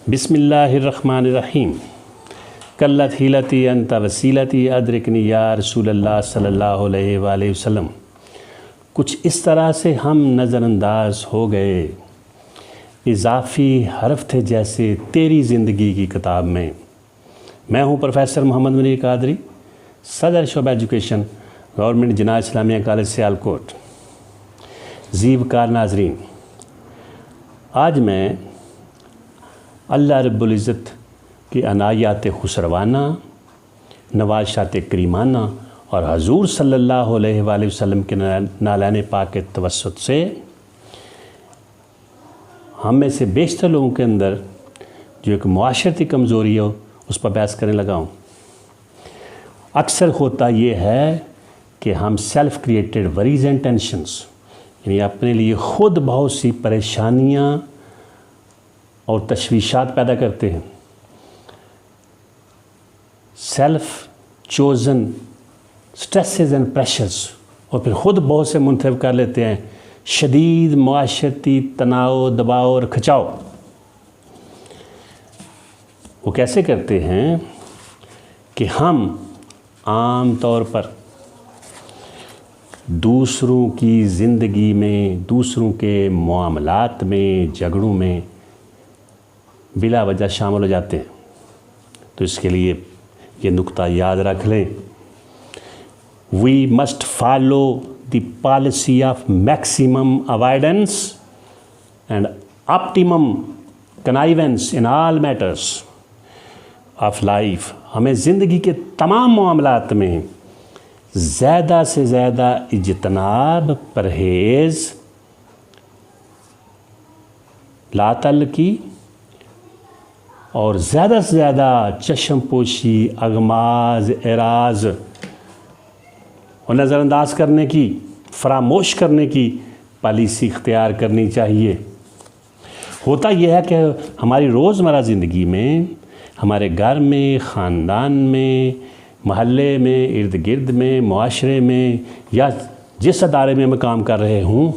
बिस्मिल्लाहिर्रहमानिर्रहीम। कल्लत हिलती अंत वसीलती अदरिकनी या रसूलल्लाह सल्लल्लाहु अलैहि वसल्लम। कुछ इस तरह से हम नज़रअंदाज हो गए, इजाफ़ी हरफ थे जैसे तेरी ज़िंदगी की किताब में। मैं हूँ प्रोफेसर मोहम्मद मुनीर कादरी, सदर शोबा एजुकेशन, गवर्नमेंट जिनात इस्लामिया कॉलेज सियालकोट। ज़ीवकार नाजरीन, आज मैं अल्लाह रब्बुल इज़्ज़त की अनायात खुसरवाना, नवाशात करीमाना और हजूर सल्लल्लाहु अलैहि वसल्लम के नालान पाक के तवस्सुत से हम में से बेशतर लोगों के अंदर जो एक मुआशरती कमज़ोरी हो उस पर बहस करने लगा हूँ। अक्सर होता ये है कि हम self created worries and tensions, यानी अपने लिए ख़ुद बहुत सी परेशानियाँ और तशवीशात पैदा करते हैं। Self chosen stresses and pressures, और फिर ख़ुद बहुत से मुंतखब कर लेते हैं शदीद मुआशरती तनाव, दबाव और खिंचाव। वो कैसे करते हैं कि हम आम तौर पर दूसरों की ज़िंदगी में, दूसरों के मामलात में, झगड़ों में बिला वजह शामिल हो जाते हैं। तो इसके लिए ये नुक्ता याद रख लें, we must follow the policy of maximum avoidance and optimum connivance in all matters of life. हमें ज़िंदगी के तमाम मामलात में ज़्यादा से ज़्यादा इज्तनाब, परहेज़, लातल्की और ज़्यादा से ज़्यादा चश्मपोशी, अगमाज, एराज और नज़रअंदाज करने की, फरामोश करने की पॉलिसी इख्तियार करनी चाहिए। होता यह है कि हमारी रोज़मर्रा ज़िंदगी में, हमारे घर में, ख़ानदान में, महल्ले में, इर्द गिर्द में, मुआशरे में या जिस अदारे में मैं काम कर रहे हूँ,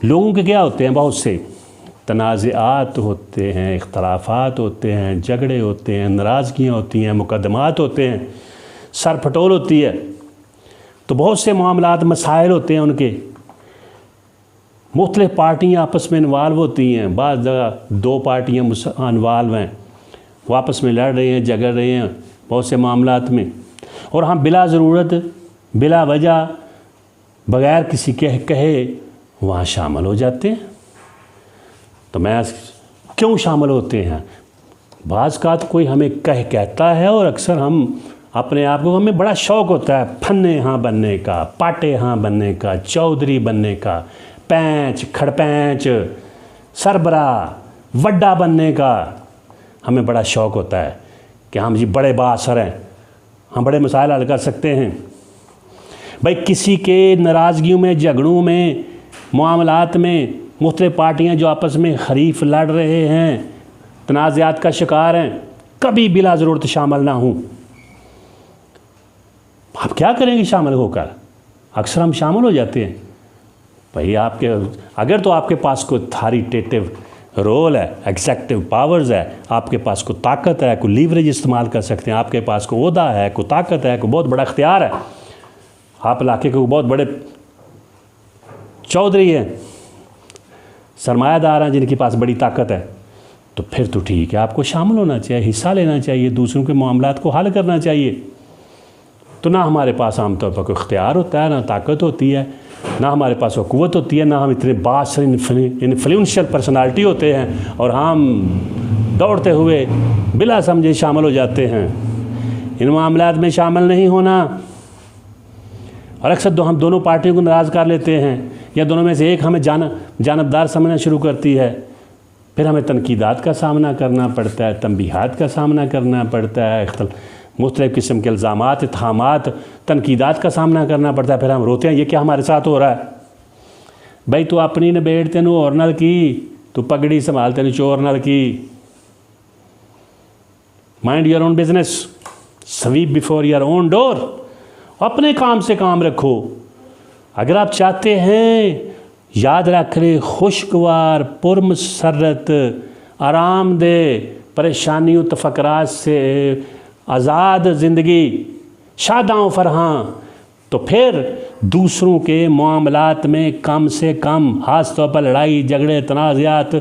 लोगों के क्या होते हैं, बहुत से तनाज़ात होते हैं, इख्तलाफात होते हैं, झगड़े होते हैं, नाराज़गियाँ होती हैं, मुकदमात होते हैं, सर फटोल होती है। तो बहुत से मामलात, मसाइल होते हैं उनके, मुख्तलिफ़ पार्टियाँ आपस में इन्वाल्व होती हैं। बाज़ जगह दो पार्टियाँ इन्वाल्व हैं, वो आपस में लड़ रहे हैं, झगड़ रहे हैं बहुत से मामलात में, और हम बिला ज़रूरत, बिला वजह, बग़ैर किसी कहे वहाँ शामिल हो जाते हैं। तो मैं क्यों शामिल होते हैं? बाज़ का तो कोई हमें कहता है, और अक्सर हम अपने आप को, हमें बड़ा शौक़ होता है फन्ने यहाँ बनने का, पाटे यहाँ बनने का, चौधरी बनने का, पैंच, खड़पैंच, सरबरा, वड्डा बनने का। हमें बड़ा शौक़ होता है कि हम जी बड़े बाअसर हैं, हम बड़े मसाइल हल कर सकते हैं। भाई किसी के नाराज़गियों में, झगड़ों में, मामलात में मुख्तलिफ़ पार्टियाँ जो आपस में हरीफ लड़ रहे हैं, तनाज़ात का शिकार हैं, कभी बिला ज़रूरत शामिल ना हूँ। आप क्या करेंगे शामिल होकर? अक्सर हम शामिल हो जाते हैं। भाई आपके अगर तो आपके पास कोई अथॉरिटेटिव रोल है, एग्जेक्टिव पावर्स है, आपके पास कोई ताकत है, कोई लीवरेज इस्तेमाल कर सकते हैं, आपके पास कोई ओहदा है, कोई ताकत है, कोई बहुत बड़ा इख्तियार है, आप इलाके के बहुत बड़े चौधरी हैं, सरमायादार हैं जिनके पास बड़ी ताकत है, तो फिर तो ठीक है, आपको शामिल होना चाहिए, हिस्सा लेना चाहिए, दूसरों के मामलात को हल करना चाहिए। तो ना हमारे पास आमतौर पर कोई इख्तियार होता है, ना ताकत होती है, ना हमारे पास वो क़ुव्वत होती है, ना हम इतने बासर इन्फ्लुएंशियल पर्सनालिटी होते हैं, और हम दौड़ते हुए बिला समझे शामिल हो जाते हैं। इन मामलात में शामिल नहीं होना, और अक्सर हम दोनों पार्टियों को नाराज़ कर लेते हैं, या दोनों में से एक हमें जानबदार समझना शुरू करती है, फिर हमें तनकीदात का सामना करना पड़ता है, तंबीहात का सामना करना पड़ता है, मुख्तलिफ़ किस्म के इल्ज़ामात, इत्तहामात, तनकीदात का सामना करना पड़ता है। फिर हम रोते हैं, ये क्या हमारे साथ हो रहा है? भाई तू अपनी नबेड़ तेनू और नाल की, तू पगड़ी संभाल तेनू चोर नाल की। Mind your own business, sweep before your own door. अपने काम से काम रखो। अगर आप चाहते हैं, याद रख लें, खुशगवार, पुरमसरत, आरामदेह, परेशानियों तफक्कुरात से आज़ाद ज़िंदगी, शादां फरहां, तो फिर दूसरों के मामलात में कम से कम, ख़ास तौर पर लड़ाई झगड़े तनाज़ात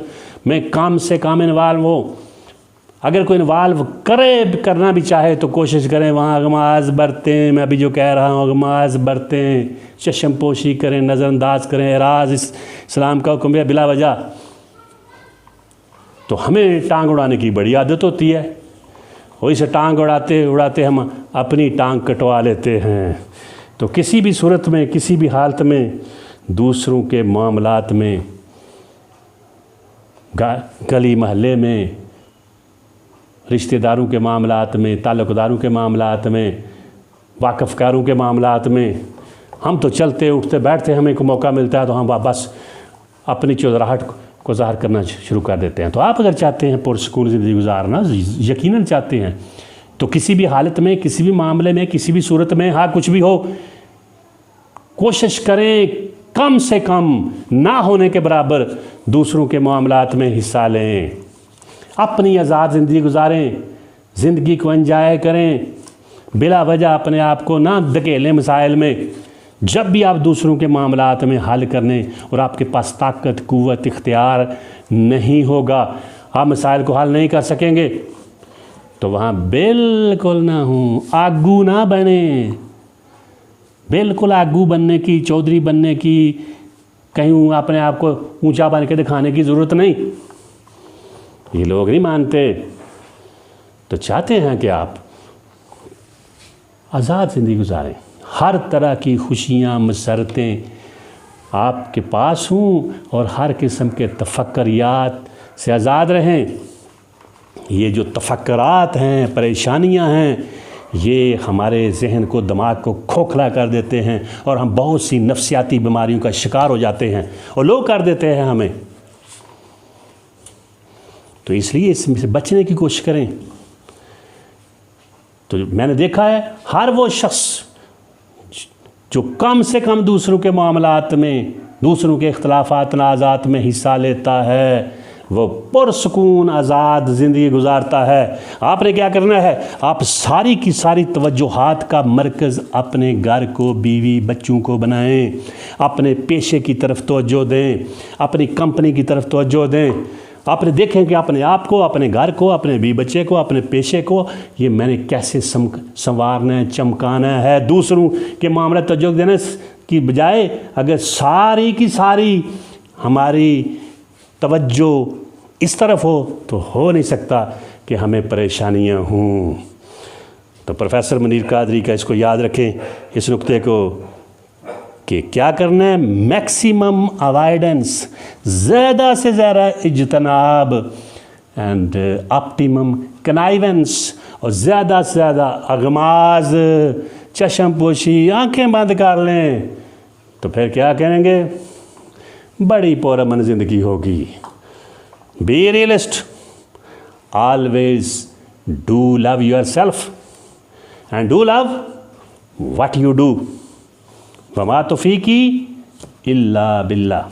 में कम से कम इन्वाल्व हो। अगर कोई इन्वाल्व करना भी चाहे तो कोशिश करें वहाँ अगमाज़ बरतें। मैं अभी जो कह रहा हूँ अगमाज़ बरतें, चश्म पोशी करें, नज़रअंदाज करें। एराज़ इस्लाम का हुक्म है बिला वजह। तो हमें टांग उड़ाने की बड़ी आदत होती है, वही से टांग उड़ाते उड़ाते हम अपनी टांग कटवा लेते हैं। तो किसी भी सूरत में, किसी भी हालत में दूसरों के मामलात में, गली महल्ले में, रिश्तेदारों के मामलात में, ताल्लुक़दारों के मामलात में, वाक़फ़कारों के मामलात में हम तो चलते उठते बैठते, हमें को मौका मिलता है तो हम बस अपनी चौधराहट को ज़ाहिर करना शुरू कर देते हैं। तो आप अगर चाहते हैं पुरसुकून ज़िंदगी गुजारना, यकीनन चाहते हैं, तो किसी भी हालत में, किसी भी मामले में, किसी भी सूरत में, हाँ कुछ भी हो, कोशिश करें कम से कम ना होने के बराबर दूसरों के मामलात में हिस्सा लें। अपनी आज़ाद ज़िंदगी गुजारें, ज़िंदगी को एंजॉय करें, बिला वजह अपने आप को ना धकेलें मसाइल में। जब भी आप दूसरों के मामलात में हल करने और आपके पास ताकत, कुव्वत, इख्तियार नहीं होगा, आप मसाइल को हल नहीं कर सकेंगे, तो वहाँ बिल्कुल ना हो, आगू ना बने। बिल्कुल आगू बनने की, चौधरी बनने की, कहीं अपने आप को ऊंचा बन के दिखाने की ज़रूरत नहीं। ये लोग नहीं मानते, तो चाहते हैं कि आप आज़ाद ज़िंदगी गुजारें, हर तरह की खुशियाँ, मसरतें आपके पास हों और हर किस्म के तफक्कुरात से आज़ाद रहें। ये जो तफक्कुरात हैं, परेशानियां हैं, ये हमारे जहन को, दिमाग को खोखला कर देते हैं और हम बहुत सी नफ्सियाती बीमारियों का शिकार हो जाते हैं और लोग कर देते हैं हमें। तो इसलिए इसमें से बचने की कोशिश करें। तो मैंने देखा है हर वो शख्स जो कम से कम दूसरों के मामलात में, दूसरों के इख्तलाफात तनाज़ात में हिस्सा लेता है, वो पुरसुकून आज़ाद ज़िंदगी गुजारता है। आपने क्या करना है, आप सारी की सारी तवज्जुहात का मरकज़ अपने घर को, बीवी बच्चों को बनाएं, अपने पेशे की तरफ तवज्जो दें, अपनी कंपनी की तरफ तवज्जो दें। आपने देखें कि अपने आप को, अपने घर को, अपने बीवी बच्चे को, अपने पेशे को, ये मैंने कैसे संवारना है, चमकाना है। दूसरों के मामले तवज्जो देने की बजाय अगर सारी की सारी हमारी तवज्जो इस तरफ हो तो हो नहीं सकता कि हमें परेशानियां हों। तो प्रोफेसर मुनीर कादरी का इसको याद रखें, इस नुक्ते को, कि क्या करना है, मैक्सिमम अवॉइडेंस, ज़्यादा से ज़्यादा इज्तनाब, एंड ऑप्टिमम कनाइवेंस, और ज़्यादा से ज़्यादा अगमाज, चश्म पोशी, आँखें बंद कर लें। तो फिर क्या करेंगे, बड़ी पुरअमन ज़िंदगी होगी। Be realist, always do love your self and do love what you do. वमा तौफीकी इल्ला बिल्लाह।